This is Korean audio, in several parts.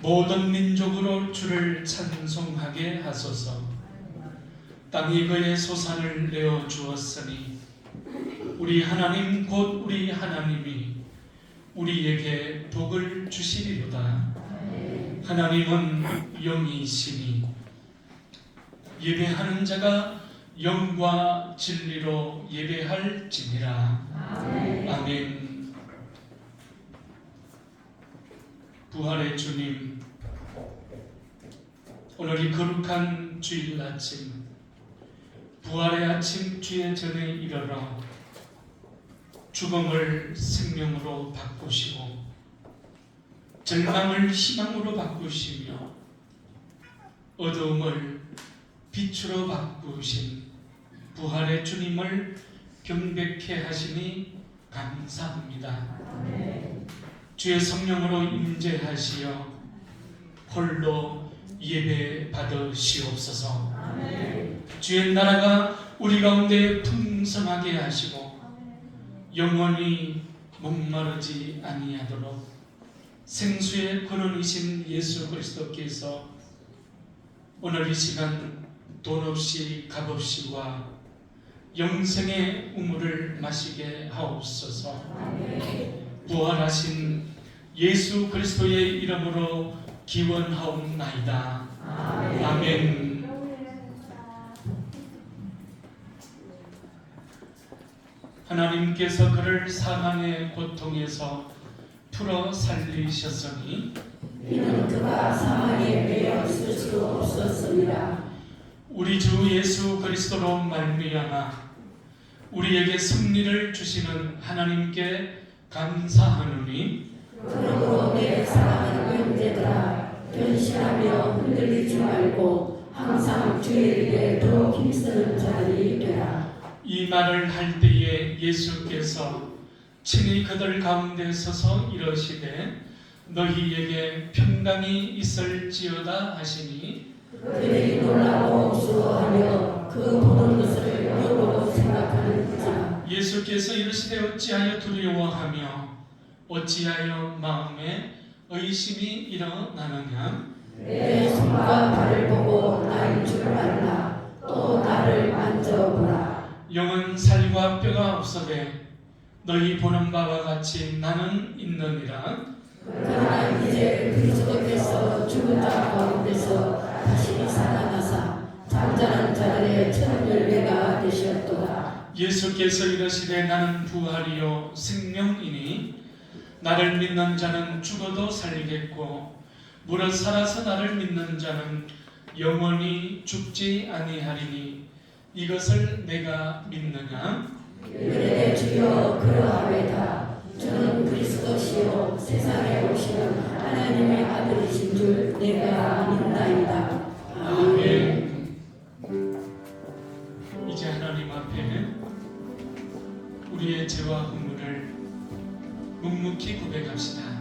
모든 민족으로 주를 찬송하게 하소서. 땅이 그의 소산을 내어 주었으니 우리 하나님 곧 우리 하나님이 우리에게 복을 주시리로다. 하나님은 영이시니 예배하는 자가 영과 진리로 예배할지니라. 아멘. 부활의 주님, 오늘이 거룩한 주일 아침, 부활의 아침 주의 전에 이르러 죽음을 생명으로 바꾸시고 절망을 희망으로 바꾸시며 어두움을 빛으로 바꾸신 부활의 주님을 경배케 하시니 감사합니다. 주의 성령으로 임재하시어 홀로 예배 받으시옵소서. 주의 나라가 우리 가운데 풍성하게 하시고 영원히 목마르지 아니하도록 생수의 근원이신 예수 그리스도께서 오늘 이 시간 돈 없이 값 없이와 영생의 우물을 마시게 하옵소서. 부활하신 예수 그리스도의 이름으로 기원하옵나이다. 아멘. 하나님께서 그를 사망의 고통에서 풀어 살리셨으니 이는 그가 사망에 매여 있을 수 없었습니다. 우리 주 예수 그리스도로 말미암아 우리에게 승리를 주시는 하나님께 감사하노니 그러므로 내 사랑하는 형제들아, 변심하며 흔들리지 말고 항상 주의 일에 더욱 힘쓰는 자들이 되라. 이 말을 할 때에 예수께서 친히 그들 가운데 서서 이러시되 너희에게 평강이 있을지어다 하시니 그들이 놀라고 두려워하며 그 보는 것을 역으로 생각하는 자. 예수께서 이르시되 어찌하여 두려워하며 어찌하여 마음에 의심이 일어나느냐. 내 손과 발을 보고 나인 줄 알라. 또 나를 만져보라. 영은 살과 뼈가 없어되 너희 보는 바와 같이 나는 있느니라. 그러나 이제 그리스도께서 죽은 자 가운데서 다시 살아나사 잠자는 자들의 첫 열매가 되셨도다. 예수께서 이르시되 나는 부활이요 생명이니 나를 믿는 자는 죽어도 살리겠고 무릇 살아서 나를 믿는 자는 영원히 죽지 아니하리니 이것을 내가 믿느냐. 이르되 주여 그러하외다. 주는 그리스도시요 세상에 오시는 하나님의 아들이신 줄 내가 믿나이다. 아멘. 이제 하나님 앞에 우리의 죄와 허물을 묵묵히 고백합시다.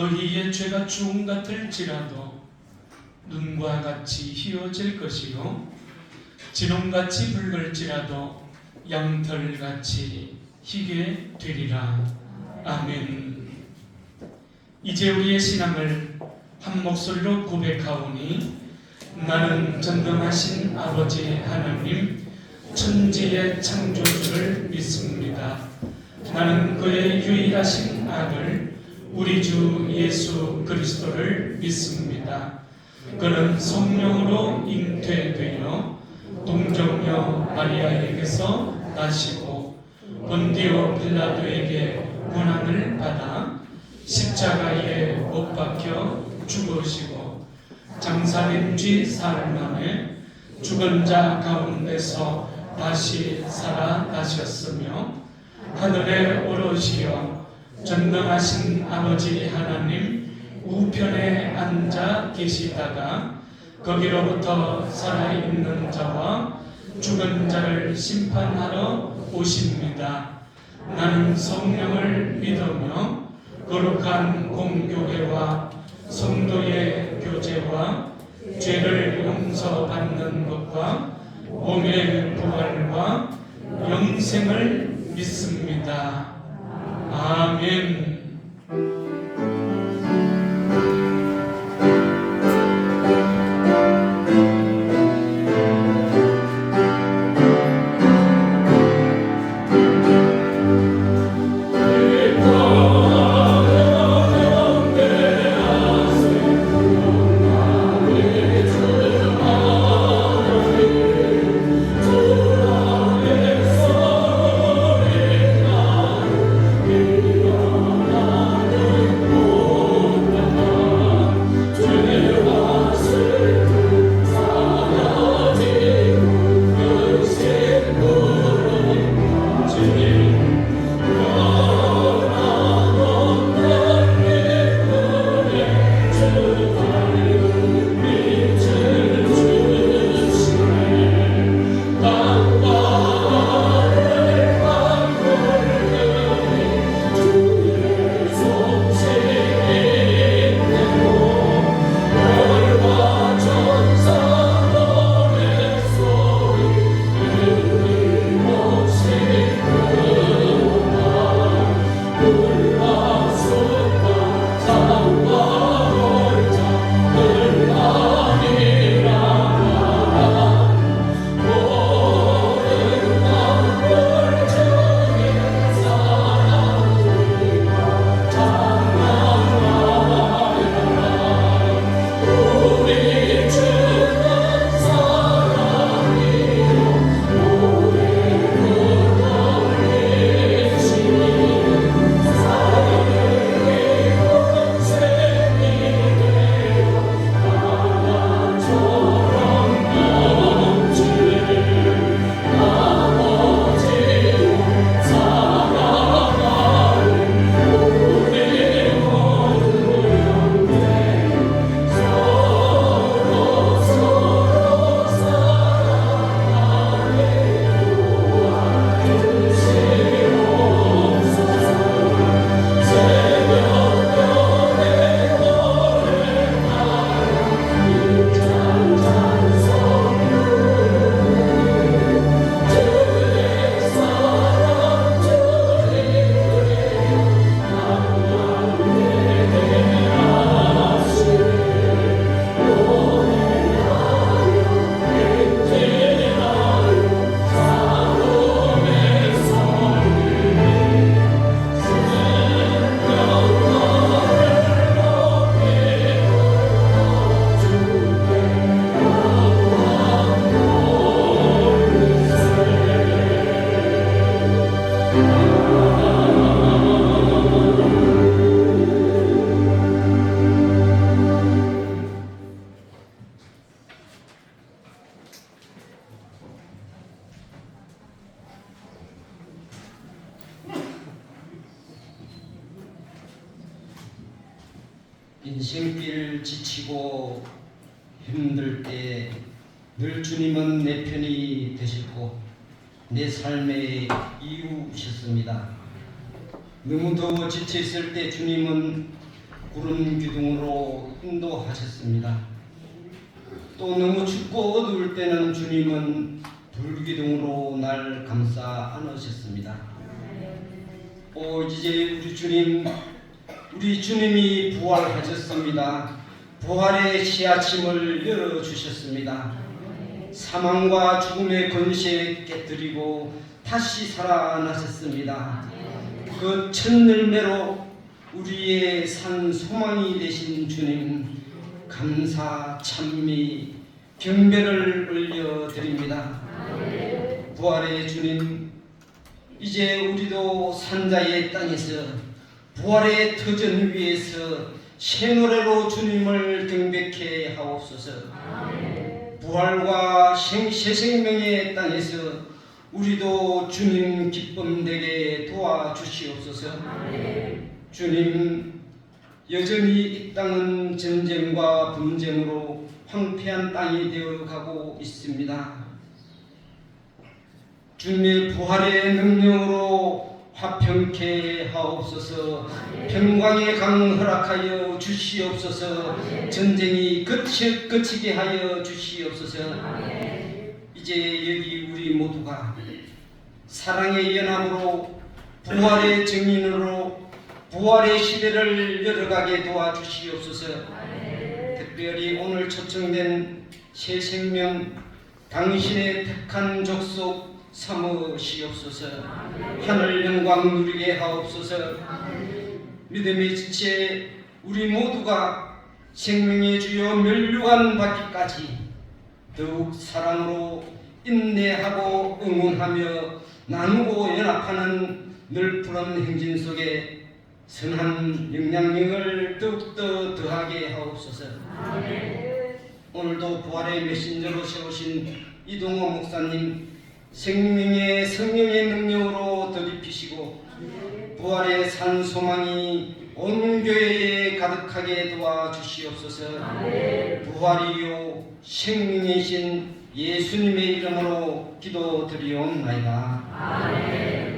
너희의 죄가 주홍 같을지라도 눈과 같이 희어질 것이요 진홍같이 붉을지라도 양털같이 희게 되리라. 아멘. 이제 우리의 신앙을 한 목소리로 고백하오니 나는 전능하신 아버지 하나님 천지의 창조주를 믿습니다. 나는 그의 유일하신 아들 우리 주 예수 그리스도를 믿습니다. 그는 성령으로 잉태되어 동정녀 마리아에게서 나시고 본디오 빌라도에게 고난을 받아 십자가에 못 박혀 죽으시고 장사된 지 사흘 만에 죽은 자 가운데서 다시 살아나셨으며 하늘에 오르시어 전능하신 아버지 하나님 우편에 앉아 계시다가 거기로부터 살아있는 자와 죽은 자를 심판하러 오십니다. 나는 성령을 믿으며 거룩한 공교회와 성도의 교제와 죄를 용서받는 것과 몸의 부활과 영생을 믿습니다. 아멘. 인생길 지치고 힘들 때 늘 주님은 내 편이 되시고 내 삶의 이유셨습니다. 너무 더워 지쳐 있을 때 주님은 구름 기둥으로 인도하셨습니다. 또 너무 춥고 어두울 때는 주님은 불기둥으로 날 감싸 안으셨습니다. 이제 우리 주님이 부활하셨습니다. 부활의 씨앗임을 열어주셨습니다. 사망과 죽음의 권세 깨뜨리고 다시 살아나셨습니다. 그 첫 열매로 우리의 산 소망이 되신 주님, 감사 찬미 경배를 올려드립니다. 부활의 주님, 이제 우리도 산자의 땅에서 부활의 터전 위에서 새 노래로 주님을 경배케 하옵소서. 부활과 새 생명의 땅에서 우리도 주님 기쁨 되게 도와주시옵소서. 주님, 여전히 이 땅은 전쟁과 분쟁으로 황폐한 땅이 되어가고 있습니다. 주님의 부활의 능력으로 화평케 하옵소서. 평강의 강 허락하여 주시옵소서. 전쟁이 그치게 하여 주시옵소서. 이제 여기 우리 모두가 사랑의 연합으로 부활의 증인으로 부활의 시대를 열어가게 도와주시옵소서. 특별히 오늘 초청된 새 생명 당신의 택한 족속 삼으시옵소서. 하늘 영광 누리게 하옵소서. 믿음의 지체 우리 모두가 생명의 주여 멸류관 받기까지 더욱 사랑으로 인내하고 응원하며 나누고 연합하는 넓은 행진 속에 선한 영향력을 더욱더 더하게 하옵소서. 오늘도 부활의 메신저로 세우신 이동호 목사님 생명의 성령의 능력으로 덧입히시고 부활의 산 소망이 온 교회에 가득하게 도와주시옵소서. 부활이요 생명이신 예수님의 이름으로 기도드리옵나이다. 아멘.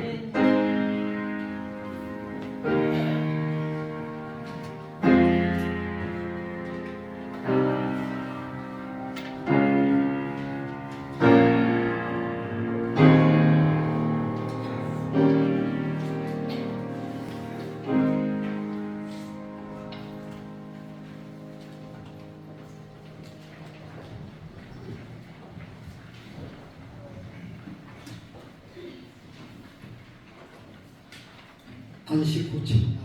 안식 후 첫날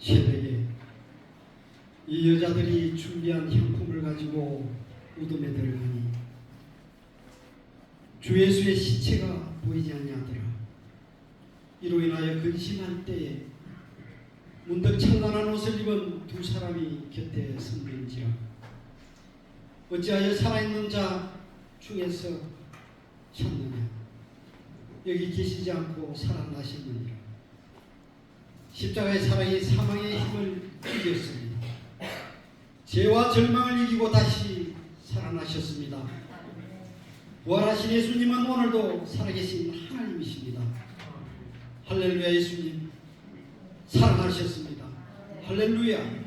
새벽에 이 여자들이 준비한 향품을 가지고 무덤에 들어가니 주 예수의 시체가 보이지 아니하더라. 이로 인하여 근심할 때에 문득 찬란한 옷을 입은 두 사람이 곁에 선들지라. 어찌하여 살아있는 자 중에서 찾느냐? 여기 계시지 않고 살아나셨느니라. 십자가의 사랑이 사망의 힘을 이겼습니다. 죄와 절망을 이기고 다시 살아나셨습니다. 부활하신 예수님은 오늘도 살아계신 하나님이십니다. 할렐루야. 예수님 살아나셨습니다. 할렐루야.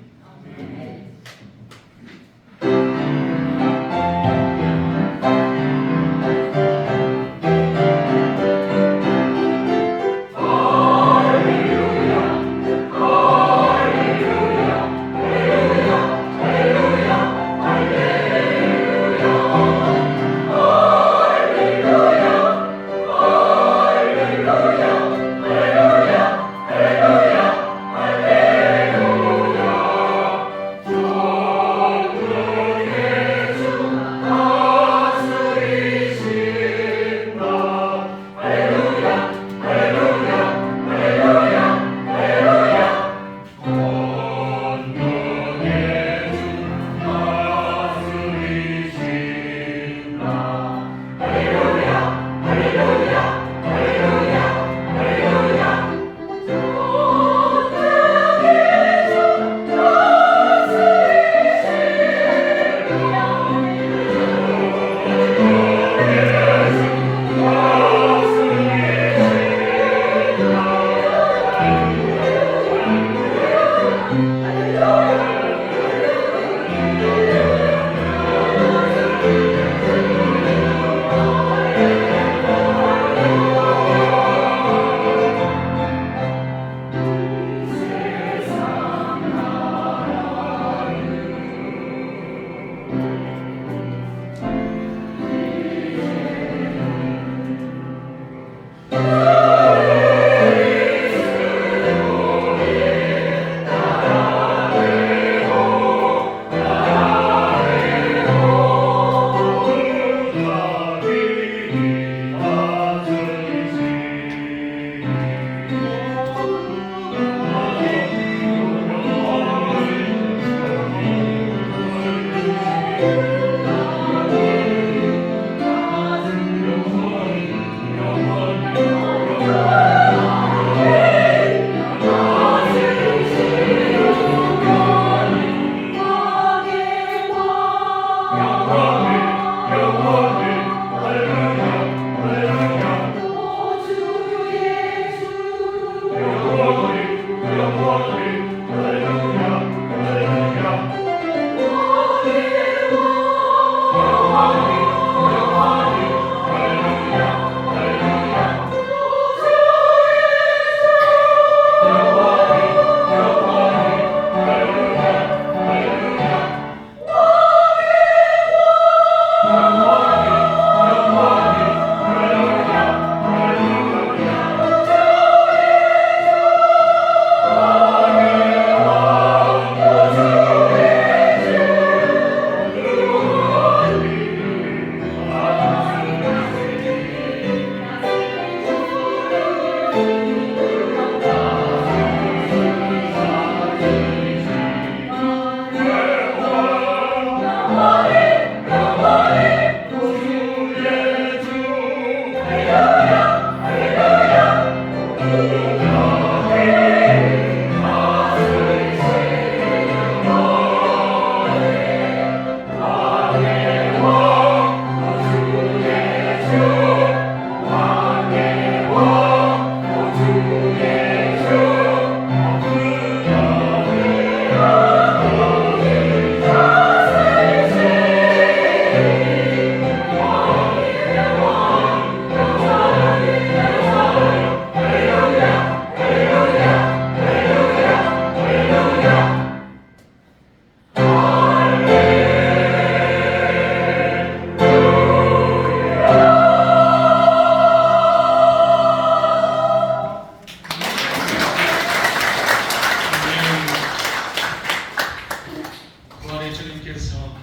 우리의 주님께서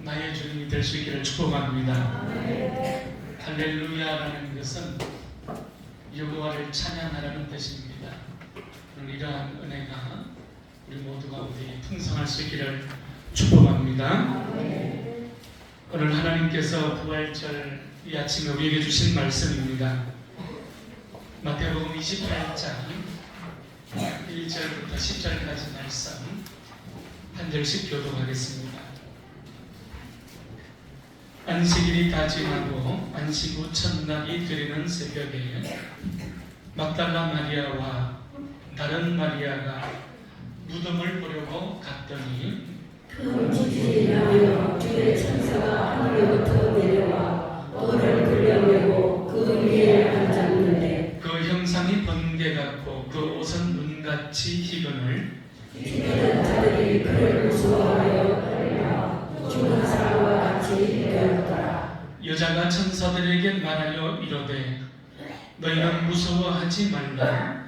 나의 주님이 될 수 있기를 축복합니다. 할렐루야라는 것은 여호와를 찬양하라는 뜻입니다. 오늘 이러한 은혜가 우리 모두 가운데 풍성할 수 있기를 축복합니다. 오늘 하나님께서 부활절 이 아침에 우리에게 주신 말씀입니다. 마태복음 28장 1절부터 10절까지 말씀 한 절씩 교독하겠습니다. 안식일이 다 지나고 안식 후 첫날이 되는 새벽에 막달라 마리아와 다른 마리아가 무덤을 보려고 갔더니 큰 지진이 나며 주의 천사가 하늘로부터 내려와 돌을 끌려내고 그 위에 앉았는데 그 형상이 번개 같고 그 옷은 눈같이 희근을 기대는 자들이 그를 무서워하여 죽은 사람과 같이 되었더라. 여자가 천사들에게 말하여 이르되 너희는 무서워하지 말라.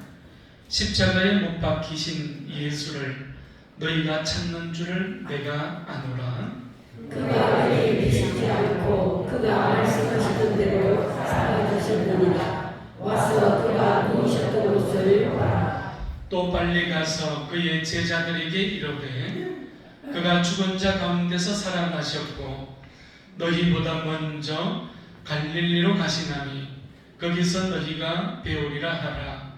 십자가에 못 박히신 예수를 너희가 찾는 줄을 내가 아노라. 그가 그에게 계시지 않고 그가 말씀하시던 대로 사라지셨느니라. 와서 그가 누우셨던 곳을 보라. 또 빨리 가서 그의 제자들에게 이르되 그가 죽은 자 가운데서 살아나셨고 너희보다 먼저 갈릴리로 가시나니 거기서 너희가 배우리라 하라.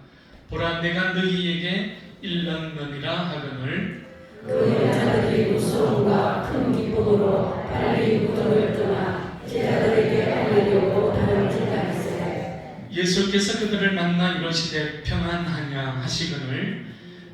보라 내가 너희에게 일렀느니라 하거늘 그 여자들이 무서움과 큰 기쁨으로 빨리 무덤을 떠나 제자들에게 알리려고 다름질라 했으되 예수께서 그들을 만나 이르시되 평안하냐 하시거늘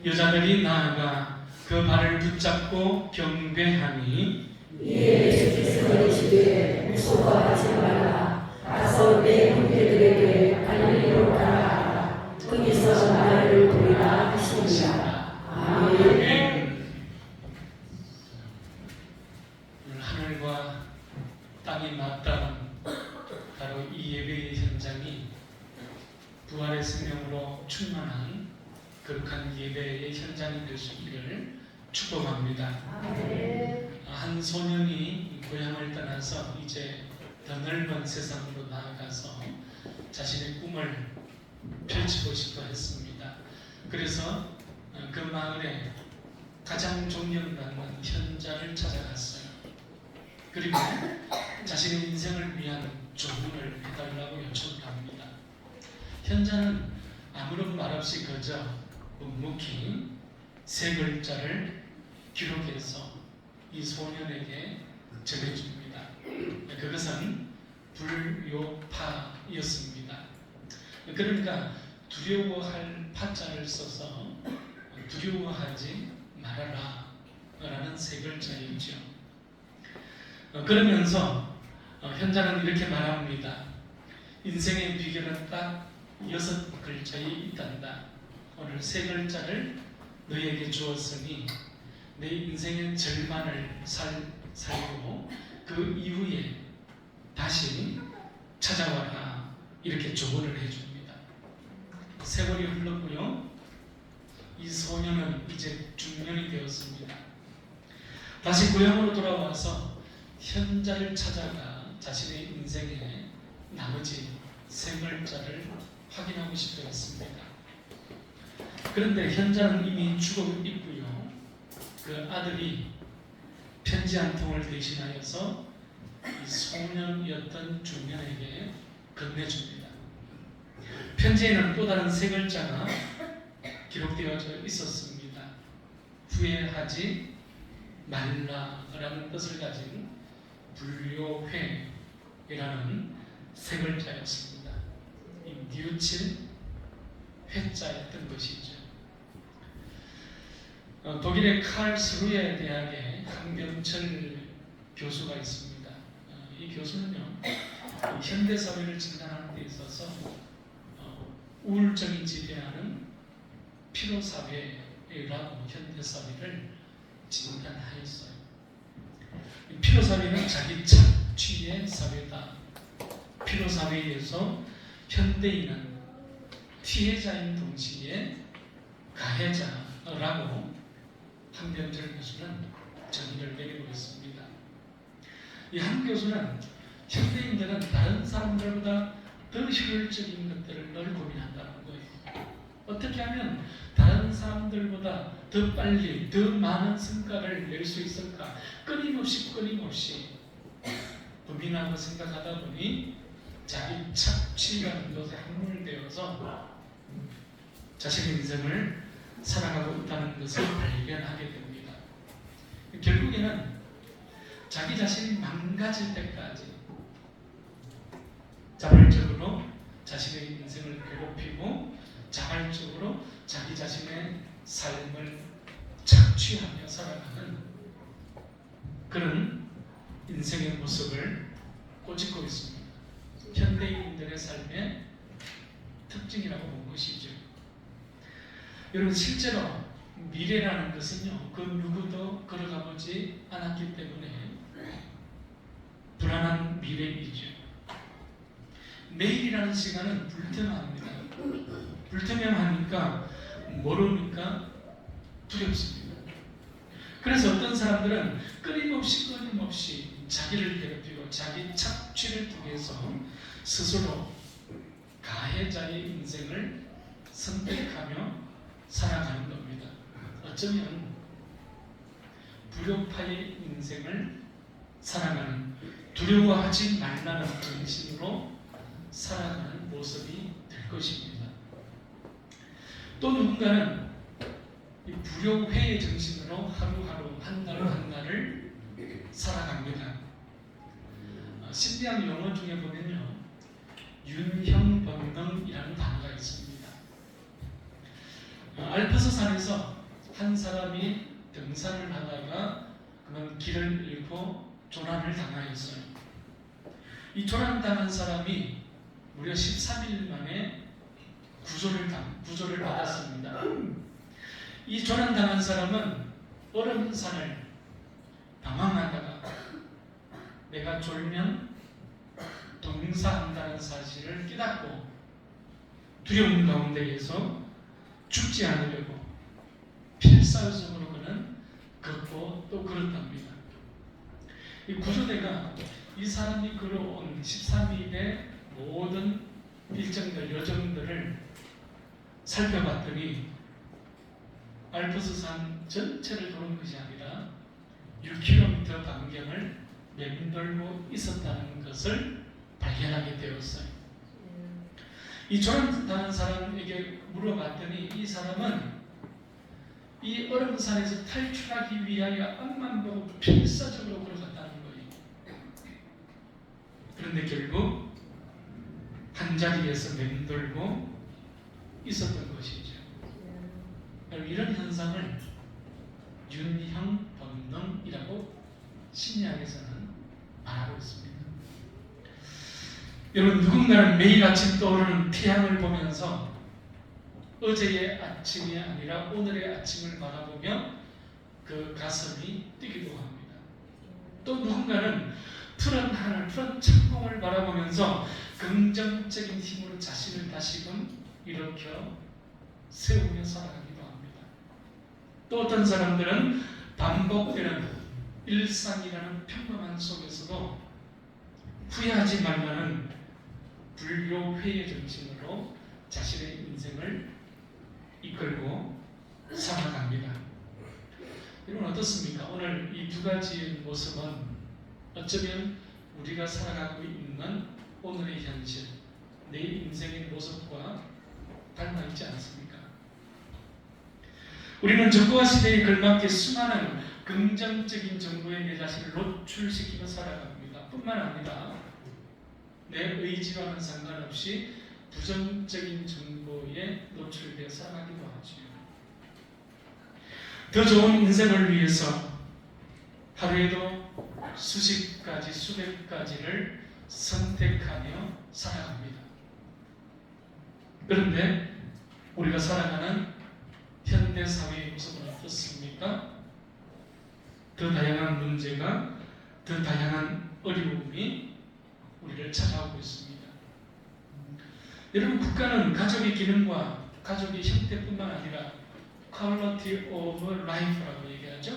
여자들이 나아가 그 발을 붙잡고 경배하니 이에 예수께서 이르시되 무서워하지 말라. 가서 내 형제들에게 갈릴리로 가라 하라. 거기서 나를 보리라 하시니라. 아멘. 오늘 하늘과 땅이 맞닿은 바로 이 예배의 현장이 부활의 생명으로 충만한 거룩한 예배의 현장이 될 수 있기를 축복합니다. 한 소년이 고향을 떠나서 이제 더 넓은 세상으로 나아가서 자신의 꿈을 펼치고 싶어 했습니다. 그래서 그 마을에 가장 존경받는 현자를 찾아갔어요. 그리고 자신의 인생을 위한 조언을 해달라고 요청을 합니다. 현자는 아무런 말 없이 그저 묵묵히 세 글자를 기록해서 이 소년에게 전해줍니다. 그것은 불요파였습니다. 그러니까 두려워할 파자를 써서 두려워하지 말아라 라는 세 글자이죠. 그러면서 현자는 이렇게 말합니다. 인생의 비결은 딱 6글자에 있단다. 오늘 세 글자를 너희에게 주었으니 내 인생의 절반을 살고 그 이후에 다시 찾아와라. 이렇게 조언을 해줍니다. 세월이 흘렀고요. 이 소년은 이제 중년이 되었습니다. 다시 고향으로 돌아와서 현자를 찾아가 자신의 인생의 나머지 세 글자를 확인하고 싶어 했습니다. 그런데 현자는 이미 죽어 있고요. 그 아들이 편지 한 통을 대신하여서 이 소년이었던 중년에게 건네줍니다. 편지에는 또 다른 세 글자가 기록되어져 있었습니다. 후회하지 말라라는 뜻을 가진 불효회라는 세 글자였습니다. 이 뉘우칠 회자였던 것이죠. 독일의 칼스루에 대학의 한병철 교수가 있습니다. 이 교수는요, 현대 사회를 진단하는 데 있어서 우울증이 지배하는 피로 사회라고 현대 사회를 진단하였어요. 피로 사회는 자기 착취의 사회다. 피로 사회에서 현대인은 피해자인 동시에 가해자라고 한병철 교수는 정의를 이 한 교수는 현대인들은 다른 사람들보다 더 효율적인 것들을 늘 고민한다는 거예요. 어떻게 하면 다른 사람들보다 더 빨리, 더 많은 성과를 낼 수 있을까? 끊임없이 고민하고 생각하다 보니 자기 착취라는 것에 함몰되어서 자신의 인생을 살아가고 있다는 것을 발견하게 됩니다. 결국에는 자기 자신이 망가질 때까지 자발적으로 자신의 인생을 괴롭히고 자발적으로 자기 자신의 삶을 착취하며 살아가는 그런 인생의 모습을 꼬집고 있습니다. 현대인들의 삶의 특징이라고 본 것이죠. 여러분, 실제로 미래라는 것은요, 그 누구도 걸어가보지 않았기 때문에 불안한 미래이죠. 내일이라는 시간은 불투명합니다. 불투명하니까 모르니까 두렵습니다. 그래서 어떤 사람들은 끊임없이 자기를 괴롭히고 자기 착취를 통해서 스스로 가해자의 인생을 선택하며 살아가는 겁니다. 어쩌면 불효파의 인생을 살아가는, 두려워하지 말라는 정신으로 살아가는 모습이 될 것입니다. 또 누군가는 이 불효회의 정신으로 하루하루 한 날을 살아갑니다. 신비한 용어 중에 보면요, 윤형번능이라는 단어가 있습니다. 알프스 산에서 한 사람이 등산을 하다가 그만 길을 잃고 조난을 당하였어요. 이 조난당한 사람이 무려 13일 만에 구조를 받았습니다. 이 조난당한 사람은 얼음산을 방황하다가 내가 졸면 동사한다는 사실을 깨닫고 두려움 가운데에서 죽지 않으려고 필사적으로 그는 걷고 또 걸었답니다. 이 구조대가 이 사람이 걸어온 13일의 모든 일정들, 여정들을 살펴봤더니 알프스산 전체를 도는 것이 아니라 6km 반경을 맴돌고 있었다는 것을 발견하게 되었어요. 이 조난당한 사람에게 물어봤더니 이 사람은 이 얼음산에서 탈출하기 위하여 앞만 보고 필사적으로 걸어갔다는 거예요. 그런데 결국 한 자리에서 맴돌고 있었던 것이죠. 이런 현상을 윤형번능이라고 심리학에서는 말하고 있습니다. 여러분, 누군가는 매일 아침 떠오르는 태양을 보면서 어제의 아침이 아니라 오늘의 아침을 바라보며 그 가슴이 뛰기도 합니다. 또 누군가는 푸른 하늘, 푸른 창공을 바라보면서 긍정적인 힘으로 자신을 다시금 일으켜 세우며 살아가기도 합니다. 또 어떤 사람들은 반복되는 일상이라는 평범한 속에서도 후회하지 말라는 불효회의 정신으로 자신의 인생을 이끌고 살아갑니다. 여러분, 어떻습니까? 오늘 이 두 가지의 모습은 어쩌면 우리가 살아가고 있는 오늘의 현실, 내 인생의 모습과 닮아 있지 않습니까? 우리는 정보화 시대에 걸맞게 수많은 긍정적인 정보에 내 자신을 노출시키며 살아갑니다. 뿐만 아니라 내 의지와는 상관없이 부정적인 정보에 노출되어 살아가기도 하죠. 더 좋은 인생을 위해서 하루에도 수십 가지, 수백 가지를 선택하며 살아갑니다. 그런데 우리가 살아가는 현대 사회의 모습은 어떻습니까? 더 다양한 문제가, 더 다양한 어려움이 우리를 찾아오고 있습니다. 여러분, 국가는 가족의 기능과 가족의 형태뿐만 아니라 quality of life라고 얘기하죠.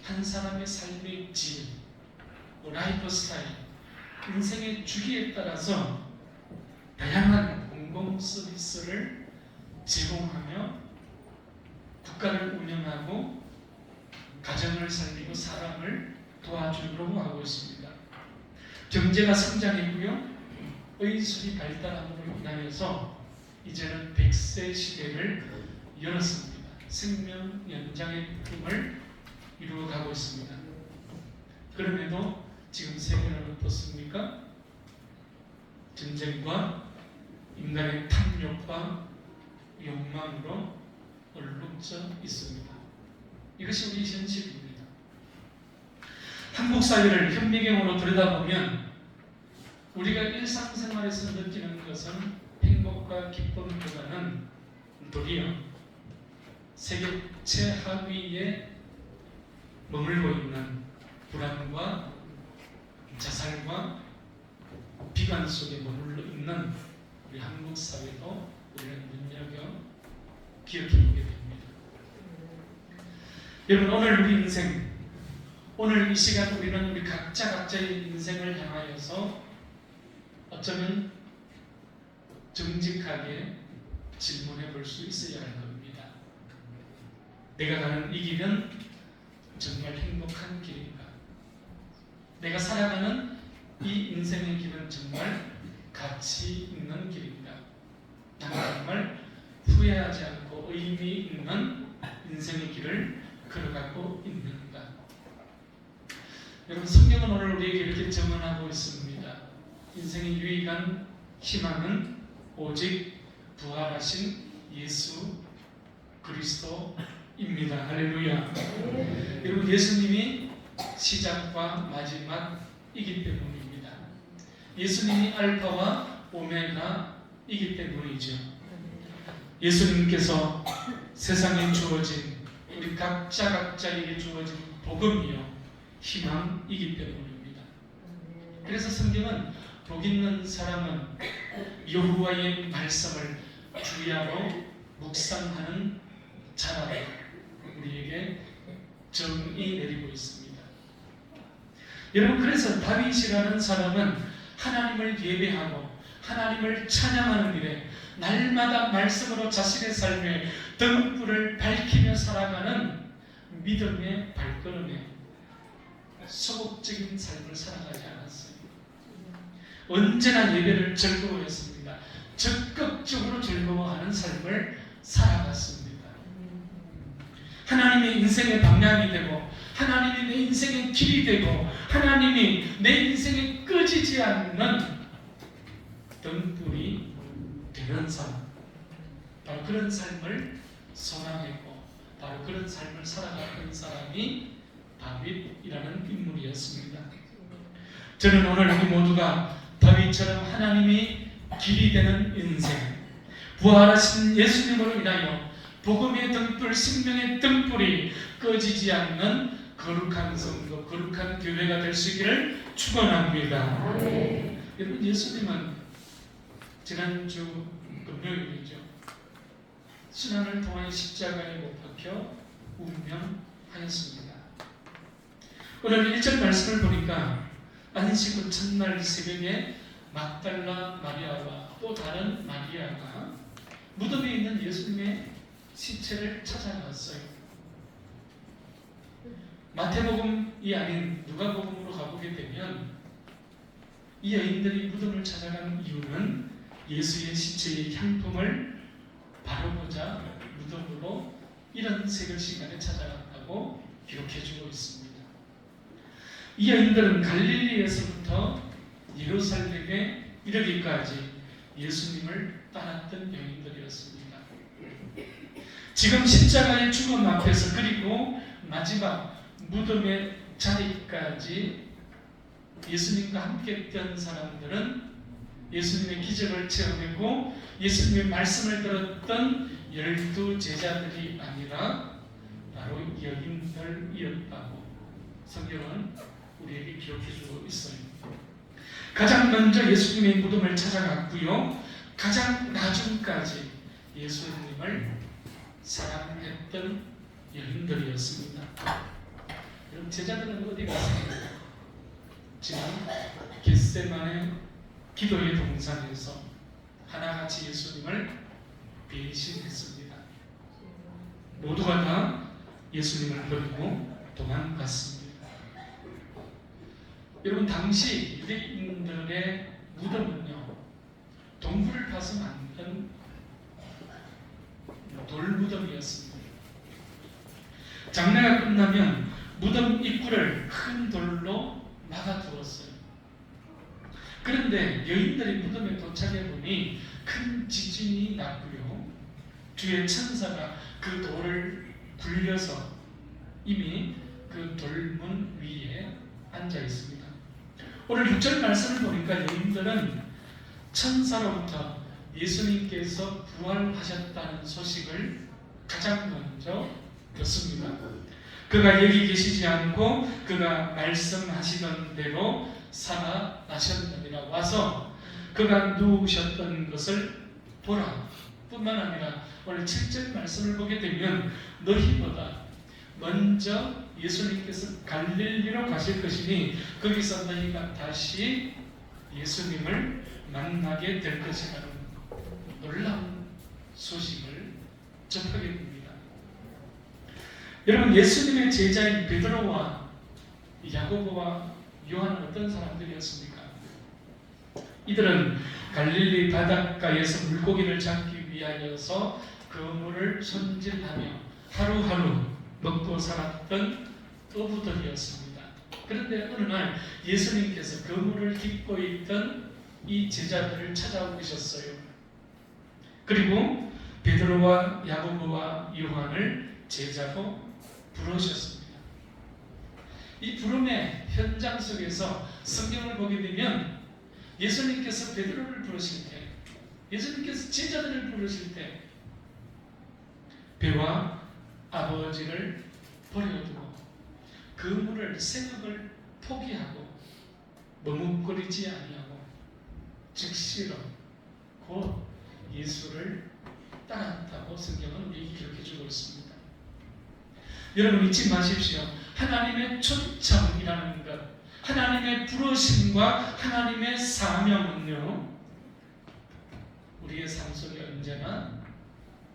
한 사람의 삶의 질, 라이프 스타일, 인생의 주기에 따라서 다양한 공공 서비스를 제공하며 국가를 운영하고 가정을 살리고 사람을 도와주려고 하고 있습니다. 경제가 성장했고요. 의술이 발달함으로 인하여서 이제는 100세 시대를 열었습니다. 생명 연장의 꿈을 이루어가고 있습니다. 그럼에도 지금 세계는 어떻습니까? 전쟁과 인간의 탐욕과 욕망으로 얼룩져 있습니다. 이것이 우리 현실입니다. 한국 사회를 현미경으로 들여다보면 우리가 일상생활에서 느끼는 것은 행복과 기쁨보다는 도리어 세계 최하위에 머물고 있는 불안과 자살과 비관 속에 머물러 있는 우리 한국 사회도 우리는 눈여겨 기억해보게 됩니다. 여러분, 오늘 우리 인생, 오늘 이 시간 우리는 우리 각자의 인생을 향하여서 어쩌면 정직하게 질문해 볼 수 있어야 할 겁니다. 내가 가는 이 길은 정말 행복한 길인가? 내가 살아가는 이 인생의 길은 정말 가치 있는 길인가? 나는 정말 후회하지 않고 의미 있는 인생의 길을 걸어가고 있는가? 여러분, 성경은 오늘 우리에게 이렇게 증언하고 있습니다. 인생의 유일한 희망은 오직 부활하신 예수 그리스도입니다. 할렐루야. 여러분, 예수님이 시작과 마지막이기 때문입니다. 예수님이 알파와 오메가이기 때문이죠. 예수님께서 세상에 주어진 우리 각자에게 주어진 복음이요 희망이기 때문입니다. 그래서 성경은 복 있는 사람은 여호와의 말씀을 주야로 묵상하는 자라고 우리에게 정의 내리고 있습니다. 여러분, 그래서 다윗이라는 사람은 하나님을 예배하고 하나님을 찬양하는 일에 날마다 말씀으로 자신의 삶에 등불을 밝히며 살아가는 믿음의 발걸음에 소극적인 삶을 살아가지 않았어요. 언제나 예배를 즐거워했습니다. 적극적으로 즐거워하는 삶을 살아갔습니다. 하나님의 인생의 방향이 되고 하나님이 내 인생의 길이 되고 하나님이 내 인생에 꺼지지 않는 등불이 되는 삶, 바로 그런 삶을 소망했고 바로 그런 삶을 살아갔던 사람이 다윗이라는 인물이었습니다. 저는 오늘 우리 모두가 다윗처럼 하나님이 길이 되는 인생, 부활하신 예수님으로 인하여 복음의 등불, 생명의 등불이 꺼지지 않는 거룩한 성도, 거룩한 교회가 될 수 있기를 축원합니다. 여러분, 예수님은 지난주 금요일이죠. 순환을 통한 십자가에 못 박혀 운명하였습니다. 오늘 1절 말씀을 보니까 안식 후 첫날 새벽에 막달라 마리아와 또 다른 마리아가 무덤에 있는 예수님의 시체를 찾아갔어요. 마태복음이 아닌 누가복음으로 가보게 되면 이 여인들이 무덤을 찾아간 이유는 예수의 시체의 향품을 바르고자 무덤으로 이런 새벽 시간에 찾아갔다고 기록해주고 있습니다. 이 여인들은 갈릴리에서부터 예루살렘에 이르기까지 예수님을 따랐던 여인들이었습니다. 지금 십자가의 죽음 앞에서 그리고 마지막 무덤의 자리까지 예수님과 함께 했던 사람들은 예수님의 기적을 체험하고 예수님의 말씀을 들었던 12 제자들이 아니라 바로 여인들이었다고 성경은 우리에게 기록해주고 있어요. 가장 먼저 예수님의 무덤을 찾아갔고요, 가장 나중까지 예수님을 사랑했던 여인들이었습니다. 여러분, 제자들은 어디 갔습니까? 지난 겟세마네 기도의 동산에서 하나같이 예수님을 배신했습니다. 모두가 다 예수님을 버리고 도망갔습니다. 여러분, 당시 유대인들의 무덤은요, 동굴을 파서 만든 돌무덤이었습니다. 장례가 끝나면 무덤 입구를 큰 돌로 막아두었어요. 그런데 여인들이 무덤에 도착해 보니 큰 지진이 났고요, 주의 천사가 그 돌을 굴려서 이미 그 돌문 위에 앉아 있습니다. 오늘 6절 말씀을 보니까 여인들은 천사로부터 예수님께서 부활하셨다는 소식을 가장 먼저 듣습니다. 그가 여기 계시지 않고 그가 말씀하시던 대로 살아나셨느니라. 와서 그가 누우셨던 것을 보라. 뿐만 아니라 오늘 7절 말씀을 보게 되면 너희보다 먼저 예수님께서 갈릴리로 가실 것이니 거기서 너희가 다시 예수님을 만나게 될 것이라는 놀라운 소식을 접하게 됩니다. 여러분, 예수님의 제자인 베드로와 야고보와 요한은 어떤 사람들이었습니까? 이들은 갈릴리 바닷가에서 물고기를 잡기 위하여서 그물을 손질하며 하루하루 먹고 살았던 어부들이었습니다. 그런데 어느 날 예수님께서 그물을 깃고 있던 이 제자들을 찾아오셨어요. 그리고 베드로와 야고보와 요한을 제자로 부르셨습니다. 이 부름의 현장 속에서 성경을 보게 되면 예수님께서 베드로를 부르실 때, 예수님께서 제자들을 부르실 때 배와 아버지를 버려두고 그물을 생업을 포기하고 머뭇거리지 아니하고 즉시로 곧 예수를 따랐다고 성경은 우리에게 기록해주고 있습니다. 여러분, 잊지 마십시오. 하나님의 초청이라는 것, 하나님의 부르심과 하나님의 사명은요, 우리의 삶 속에 언제나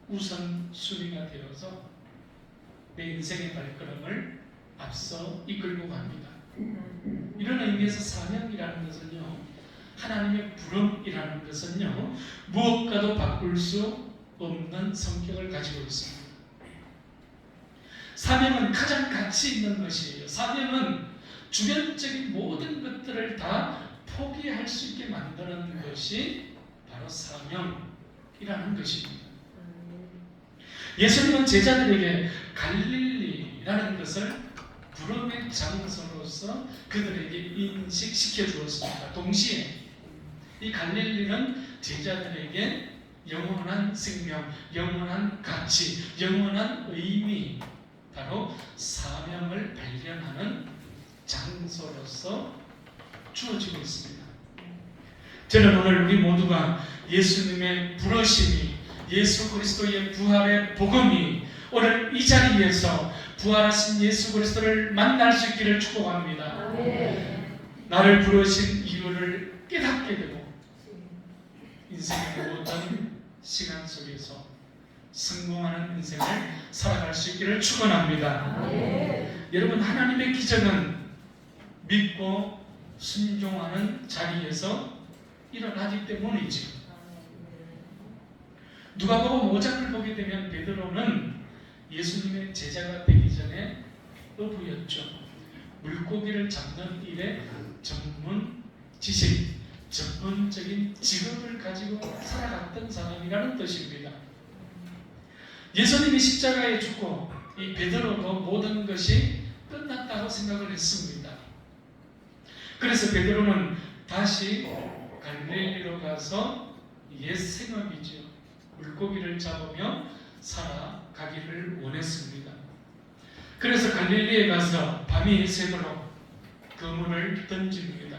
우선순위가 되어서 내 인생의 발걸음을 앞서 이끌고 갑니다. 이런 의미에서 사명이라는 것은요, 하나님의 부름이라는 것은요, 무엇과도 바꿀 수 없는 성격을 가지고 있습니다. 사명은 가장 가치 있는 것이에요. 사명은 주변적인 모든 것들을 다 포기할 수 있게 만드는 것이 바로 사명이라는 것입니다. 예수님은 제자들에게 갈릴리라는 것을 부름의 장소로서 그들에게 인식시켜 주었습니다. 동시에 이 갈릴리는 제자들에게 영원한 생명, 영원한 가치, 영원한 의미, 바로 사명을 발견하는 장소로서 주어지고 있습니다. 저는 오늘 우리 모두가 예수님의 부르심이, 예수 그리스도의 부활의 복음이 오늘 이 자리에서 부활하신 예수 그리스도를 만날 수 있기를 축복합니다. 아멘. 나를 부르신 이유를 깨닫게 되고 인생의 모든 시간 속에서 성공하는 인생을 살아갈 수 있기를 축원합니다. 아멘. 여러분, 하나님의 기적은 믿고 순종하는 자리에서 일어나기 때문이지. 누가복음 5장을 보게 되면 베드로는 예수님의 제자가 되기 전에 어부였죠. 물고기를 잡는 일에 전문 지식, 전문적인 직업을 가지고 살아갔던 사람이라는 뜻입니다. 예수님이 십자가에 죽고 이 베드로도 모든 것이 끝났다고 생각을 했습니다. 그래서 베드로는 다시 갈릴리로 가서 옛 생업이죠. 물고기를 잡으며 살아가기를 원했습니다. 그래서 갈릴리에 가서 밤이 새도록 그물을 던집니다.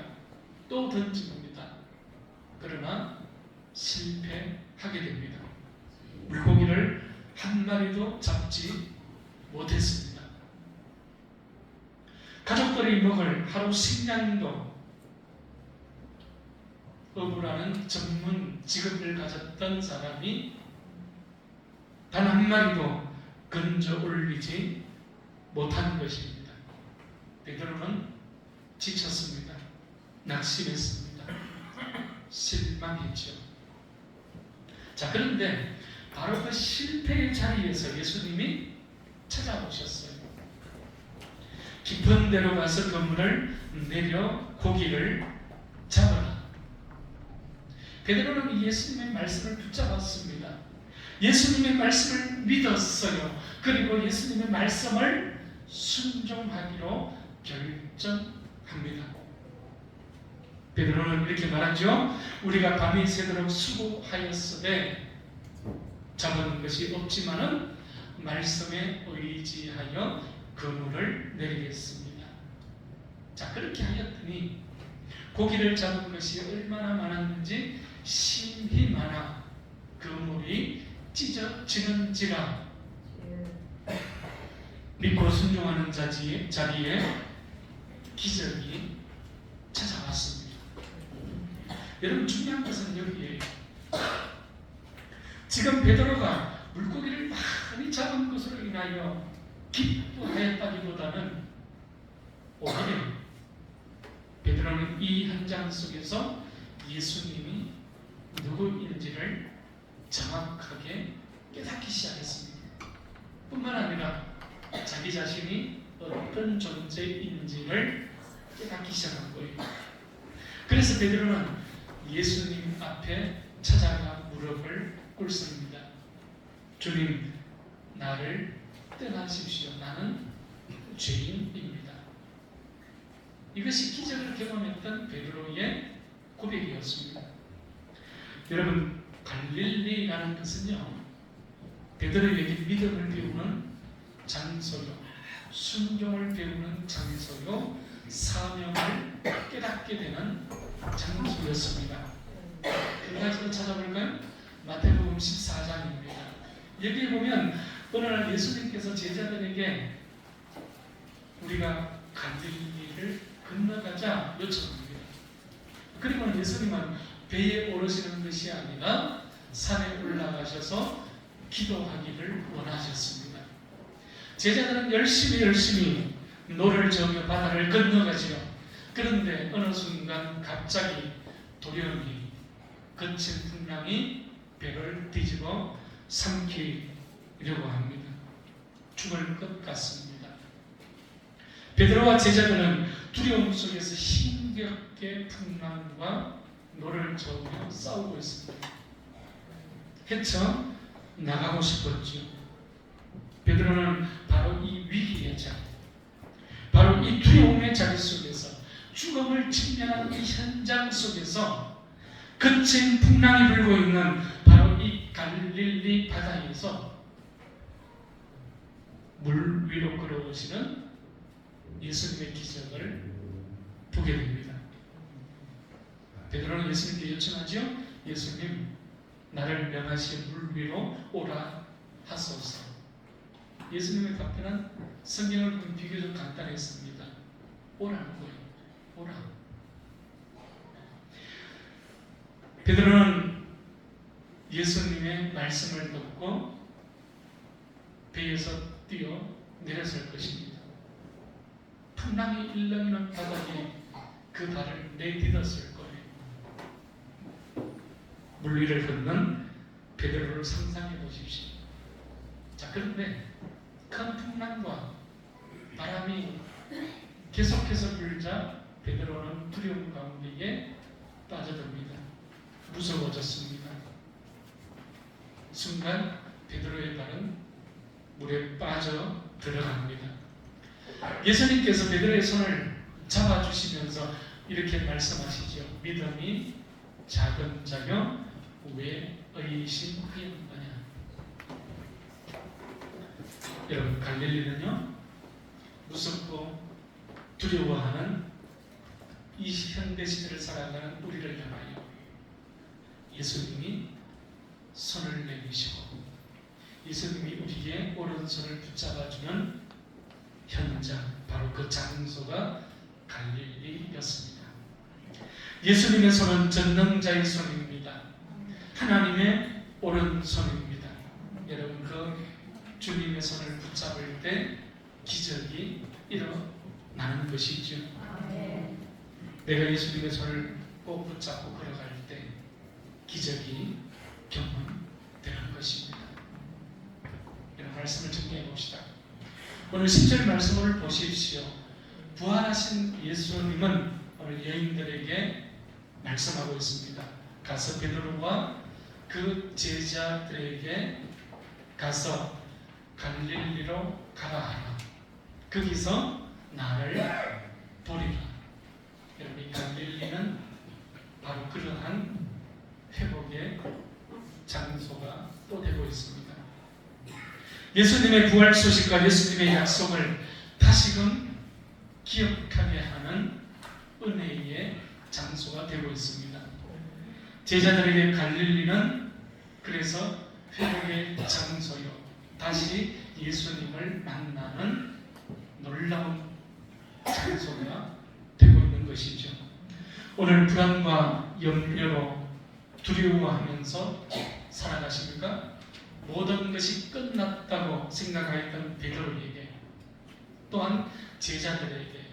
또 던집니다. 그러나 실패하게 됩니다. 물고기를 한 마리도 잡지 못했습니다. 가족들이 먹을 하루 식량도 어부라는 전문 직업을 가졌던 사람이 단 한마디도 건져 올리지 못한 것입니다. 베드로는 지쳤습니다. 낙심했습니다. 실망했죠. 자, 그런데 바로 그 실패의 자리에서 예수님이 찾아오셨어요. 깊은 데로 가서 그물을 내려 고기를 잡아라. 베드로는 예수님의 말씀을 붙잡았습니다. 예수님의 말씀을 믿었어요. 그리고 예수님의 말씀을 순종하기로 결정합니다. 베드로는 이렇게 말하죠. 우리가 밤이 새도록 수고하였으되 잡은 것이 없지만은 말씀에 의지하여 그물을 내리겠습니다. 자, 그렇게 하였더니 고기를 잡은 것이 얼마나 많았는지 심히 많아 그물이 찢어지는지라. 믿고 순종하는 자리에 기적이 찾아왔습니다. 여러분, 중요한 것은 여기에요. 지금 베드로가 물고기를 많이 잡은 것으로 인하여 기뻐하였다기보다는 오히려 베드로는 이 현장 속에서 예수님이 누구인지를 정확하게 깨닫기 시작했습니다. 뿐만 아니라 자기 자신이 어떤 존재인지를 깨닫기 시작한 거예요. 그래서 베드로는 예수님 앞에 찾아가 무릎을 꿇습니다. 주님, 나를 떠나십시오. 나는 죄인입니다. 이것이 기적을 경험했던 베드로의 고백이었습니다. 여러분, 갈릴리라는 것은요, 베드로에게 믿음을 배우는 장소요, 순종을 배우는 장소요, 사명을 깨닫게 되는 장소였습니다. 그 가지로 찾아볼까요? 마태복음 14장입니다. 여기에 보면 어느 날 예수님께서 제자들에게 우리가 갈릴리를 건너가자 요청합니다. 그리고 예수님은 배에 오르시는 것이 아니라 산에 올라가셔서 기도하기를 원하셨습니다. 제자들은 열심히 노를 저으며 바다를 건너가지요. 그런데 어느 순간 갑자기 도령이, 거친 풍랑이 배를 뒤집어 삼키려고 합니다. 죽을 것 같습니다. 베드로와 제자들은 두려움 속에서 힘겹게 풍랑과 노를 저으며 싸우고 있습니다. 헤쳐 나가고 싶었죠. 베드로는 바로 이 위기의 자리, 바로 이 두려움의 자리 속에서, 죽음을 직면한 이 현장 속에서, 거친 풍랑이 불고 있는 바로 이 갈릴리 바다에서 물 위로 걸어오시는 예수님의 기적을 보게 됩니다. 베드로는 예수님께 요청하죠. 예수님, 나를 명하시어 물 위로 오라 하소서. 예수님의 답변은 성경을 보면 비교적 간단했습니다. 오라는 거예요. 오라. 베드로는 예수님의 말씀을 듣고 배에서 뛰어 내려설 것입니다. 풍랑이 일렁이는 바닥에 그 발을 내딛었을 거예요. 물 위를 걷는 베드로를 상상해 보십시오. 자, 그런데 큰 풍랑과 바람이 계속해서 불자 베드로는 두려움 가운데에 빠져듭니다. 무서워졌습니다. 순간 베드로의 발은 물에 빠져 들어갑니다. 예수님께서 베드로의 손을 잡아주시면서 이렇게 말씀하시죠. 믿음이 작은 자여 왜 의심하였느냐. 여러분, 갈릴리는요, 무섭고 두려워하는 이 현대시대를 살아가는 우리를 향하여 예수님이 손을 내미시고 예수님이 우리의 오른손을 붙잡아주는 현장, 바로 그 장소가 갈릴리였습니다. 예수님의 손은 전능자의 손입니다. 하나님의 오른손입니다. 여러분 그 주님의 손을 붙잡을 때 기적이 일어나는 것이죠. 내가 예수님의 손을 꼭 붙잡고 걸어갈 때 기적이 경험되는 것입니다. 이런 말씀을 정리해 봅시다. 오늘 10절 말씀을 보십시오. 부활하신 예수님은 오늘 여인들에게 말씀하고 있습니다. 가서 베드로와 그 제자들에게 가서 갈릴리로 가라 하라. 거기서 나를 보리라. 여러분 이 갈릴리는 바로 그러한 회복의 장소가 또 되고 있습니다. 예수님의 부활 소식과 예수님의 약속을 다시금 기억하게 하는 은혜의 장소가 되고 있습니다. 제자들에게 갈릴리는 그래서 회복의 장소요, 다시 예수님을 만나는 놀라운 장소가 되고 있는 것이죠. 오늘 불안과 염려로 두려워하면서 살아가십니까? 모든 것이 끝났다고 생각하였던 베드로에게, 또한 제자들에게,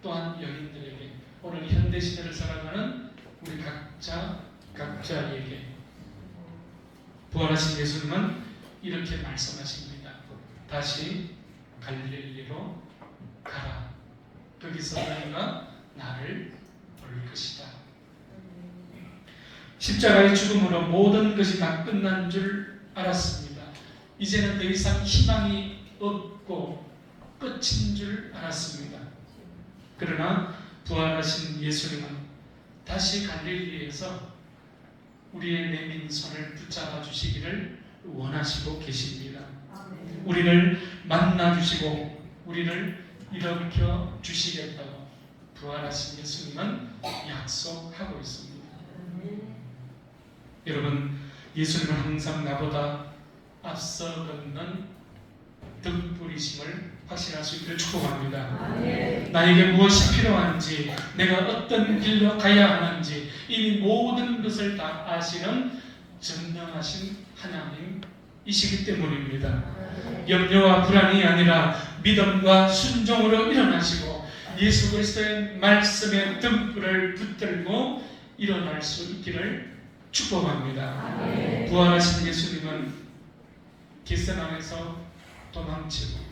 또한 여인들에게, 오늘 현대시대를 살아가는 우리 각자에게 부활하신 예수님은 이렇게 말씀하십니다. 다시 갈릴리로 가라. 거기서 너희가 나를 볼 것이다. 십자가의 죽음으로 모든 것이 다 끝난 줄 알았습니다. 이제는 더 이상 희망이 없고 끝인 줄 알았습니다. 그러나 부활하신 예수님은 다시 갈릴리에서 우리의 내민 손을 붙잡아 주시기를 원하시고 계십니다. 우리를 만나 주시고 우리를 일으켜 주시겠다고 부활하신 예수님은 약속하고 있습니다. 여러분, 예수님은 항상 나보다 앞서 걷는 등불이심을 확신할 수 있기를 축복합니다. 나에게 무엇이 필요한지, 내가 어떤 길로 가야 하는지 이미 모든 것을 다 아시는 전능하신 하나님이시기 때문입니다. 염려와 불안이 아니라 믿음과 순종으로 일어나시고 예수 그리스도의 말씀의 등불을 붙들고 일어날 수 있기를 축복합니다. 부활하신 예수님은 겟세마네에서 도망치고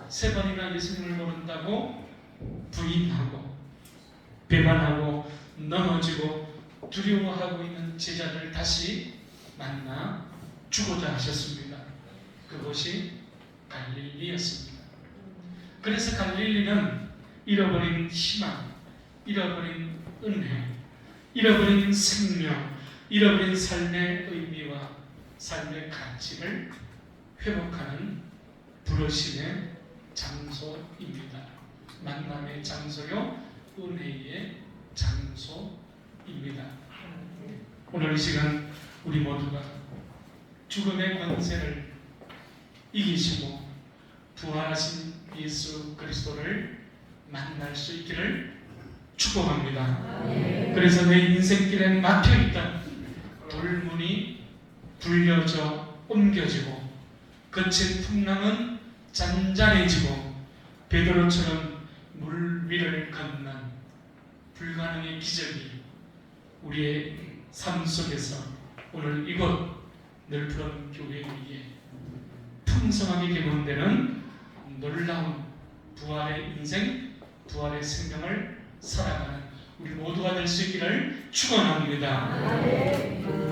3번이나 예수님을 모른다고 부인하고 배반하고 넘어지고 두려워하고 있는 제자들을 다시 만나 주고자 하셨습니다. 그곳이 갈릴리였습니다. 그래서 갈릴리는 잃어버린 희망, 잃어버린 은혜, 잃어버린 생명, 잃어버린 삶의 의미와 삶의 가치를 회복하는 부르심의 장소입니다. 만남의 장소요, 은혜의 장소입니다. 오늘 이 시간 우리 모두가 죽음의 권세를 이기시고 부활하신 예수 그리스도를 만날 수 있기를 축복합니다. 그래서 내 인생길에 막혀있던 돌문이 불려져 옮겨지고 거친 풍랑은 잔잔해지고 베드로처럼 물 위를 건넌 불가능의 기적이 우리의 삶 속에서 오늘 이곳 넓은 교회 위에 풍성하게 개봉되는 놀라운 부활의 인생, 부활의 생명을 살아가는 우리 모두가 될 수 있기를 축원합니다.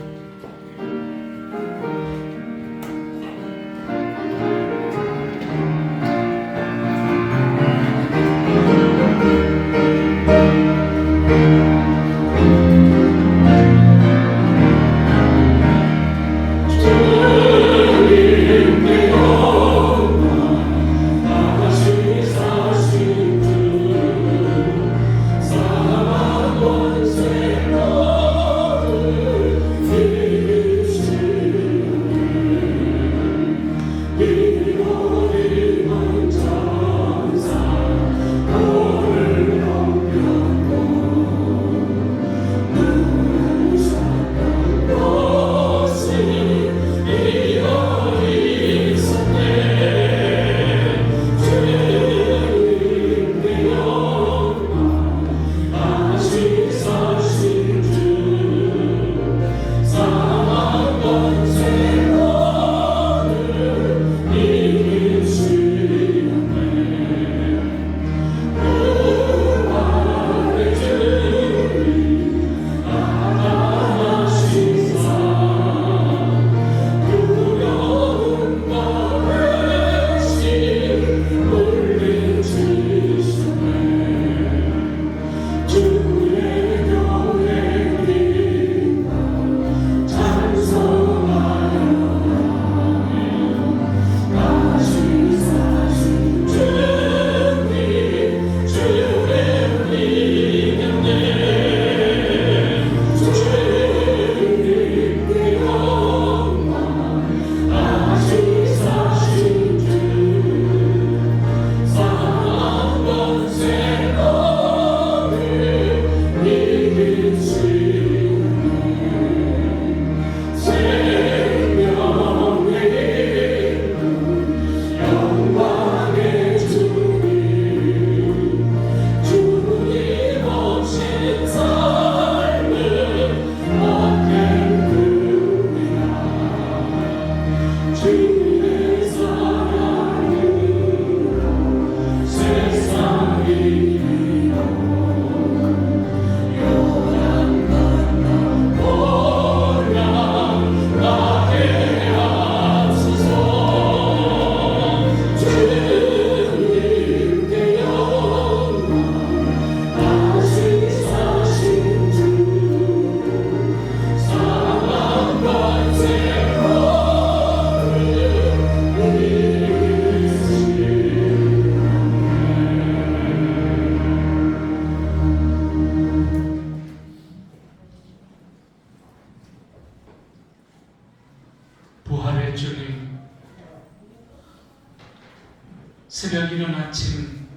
마침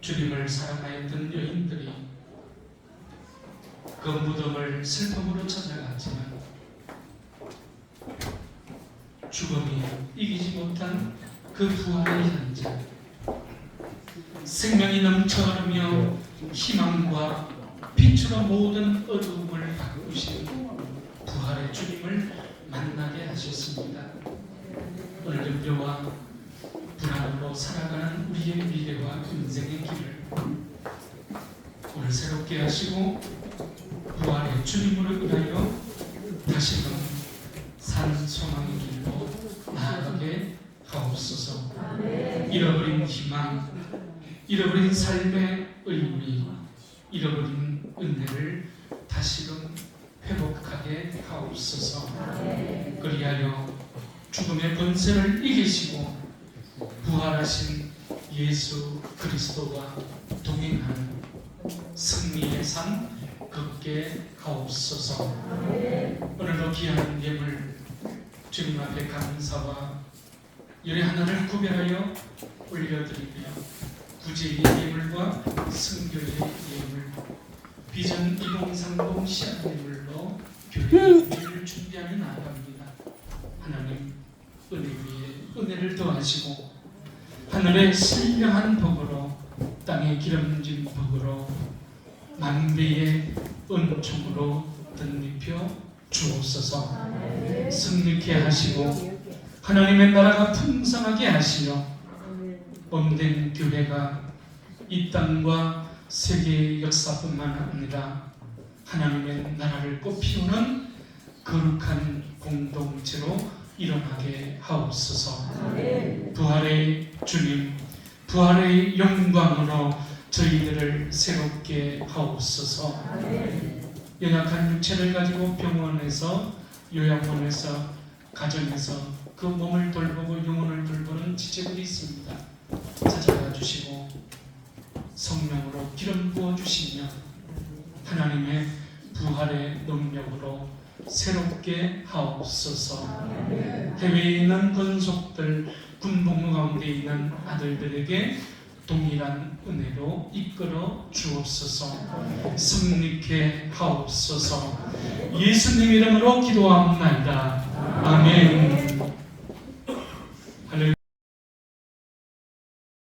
주님을 사랑하였던 여인들이 그 무덤을 슬픔으로 찾아갔지만 죽음이 이기지 못한 그 부활의 현장, 생명이 넘쳐 흐르며 희망과 빛으로 모든 어두움을 바꾸신 부활의 주님을 만나게 하셨습니다. 오늘 염려와 불안으로 살아가는 우리의 미래와 인생의 길을 오늘 새롭게 하시고 부활의 주님으로 인하여 다시금 산 소망의 길로 나아가게 하옵소서. 잃어버린 희망, 잃어버린 삶의 의미, 잃어버린 은혜를 다시금 회복하게 하옵소서. 그리하여 죽음의 권세를 이기시고 부활하신 예수 그리스도와 동행하는 승리의 삶 걷게 하옵소서. 오늘도 귀한 예물 주님 앞에 감사와 열의 하나를 구별하여 올려드리며 구제의 예물과 성결의 예물, 비전 2030 시한 예물로 교회의 구제를 준비하며 나아갑니다. 하나님 은혜 위에 은혜를 더하시고 하늘의 신령한 복으로 땅의 기름진 복으로 만배의 은총으로 덧입혀 주옵소서. 승리케 하시고 하나님의 나라가 풍성하게 하시며 몸된 교회가 이 땅과 세계의 역사뿐만 아니라 하나님의 나라를 꽃피우는 거룩한 공동체로 일어나게 하옵소서. 부활의 주님, 부활의 영광으로 저희들을 새롭게 하옵소서. 연약한 육체를 가지고 병원에서, 요양원에서, 가정에서 그 몸을 돌보고 영혼을 돌보는 지체들이 있습니다. 찾아가 주시고 성령으로 기름 부어 주시며 하나님의 부활의 능력으로 새롭게 하옵소서. 해외에 있는 권속들, 군복무 가운데 있는 아들들에게 동일한 은혜로 이끌어 주옵소서. 승리케 하옵소서. 예수님 이름으로 기도합니다. 아멘.